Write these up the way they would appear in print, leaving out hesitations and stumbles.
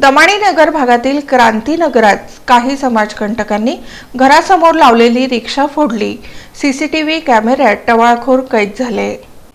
दमाणी नगर भागातील क्रांतीनगरात काही समाजकंटकांनी घरासमोर लावलेली रिक्षा फोडली। सीसीटीव्ही कॅमेऱ्यात टवाळखोर कैद झाले।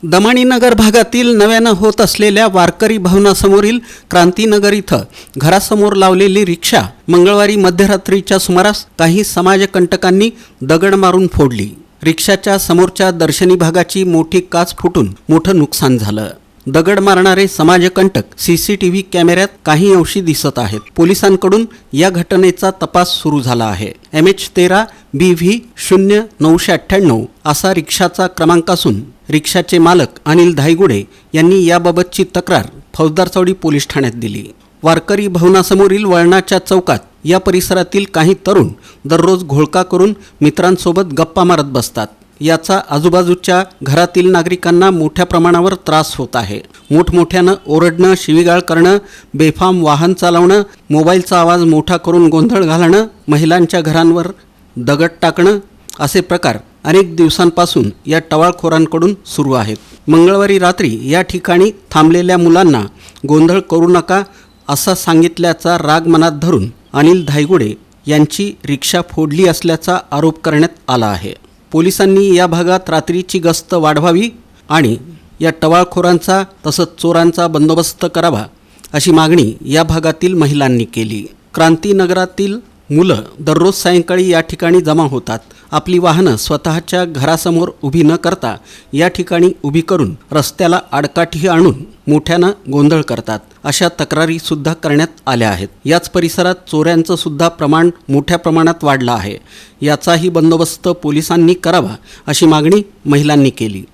दमाणी नगर भागातील नव्यानं होत असलेल्या वारकरी भवनासमोरील क्रांतीनगर इथं घरासमोर लावलेली रिक्षा मंगळवारी मध्यरात्रीच्या सुमारास काही समाजकंटकांनी दगड मारून फोडली। रिक्षाच्या समोरच्या दर्शनी भागाची मोठी काच फुटून मोठं नुकसान झालं। दगड मारणारे समाजकंटक सीसीटीव्ही कॅमेऱ्यात काही अंशी दिसत आहेत। पोलिसांकडून या घटनेचा तपास सुरू झाला आहे। MH13 BV 0998 असा रिक्षाचा क्रमांक असून रिक्षाचे मालक अनिल धायगुडे यांनी याबाबतची तक्रार फौजदार चौडी पोलीस ठाण्यात दिली। वारकरी भवनासमोरील वळणाच्या चौकात या परिसरातील काही तरुण दररोज घोळका करून मित्रांसोबत गप्पा मारत बसतात। याचा आजूबाजूच्या घरातील नागरिकांना मोठ्या प्रमाणावर त्रास होत आहे। मोठमोठ्यानं ओरडणं, शिवीगाळ करणं, बेफाम वाहन चालवणं, मोबाईलचा आवाज मोठा करून गोंधळ घालणं, महिलांच्या घरांवर दगड टाकणं असे प्रकार अनेक दिवसांपासून या टवाळखोरांकडून सुरू आहेत। मंगळवारी रात्री या ठिकाणी थांबलेल्या मुलांना गोंधळ करू नका असा सांगितल्याचा राग मनात धरून अनिल धायगुडे यांची रिक्षा फोडली असल्याचा आरोप करण्यात आला आहे। पोलिसांनी या भागात रात्रीची गस्त वाढवावी आणि या टवाळखोरांचा तसंच चोरांचा बंदोबस्त करावा अशी मागणी या भागातील महिलांनी केली। क्रांतीनगरातील मुलं दररोज सायंकाळी या ठिकाणी जमा होतात। आपली वाहनं स्वतःच्या घरासमोर उभी न करता या ठिकाणी उभी करून रस्त्याला आडकाठी आणून मोठ्यानं गोंधळ करतात अशा तक्रारी सुद्धा करण्यात आल्या आहेत। याच परिसरात चोऱ्यांचं सुद्धा प्रमाण मोठ्या प्रमाणात वाढलं आहे। याचाही बंदोबस्त पोलिसांनी करावा अशी मागणी महिलांनी केली।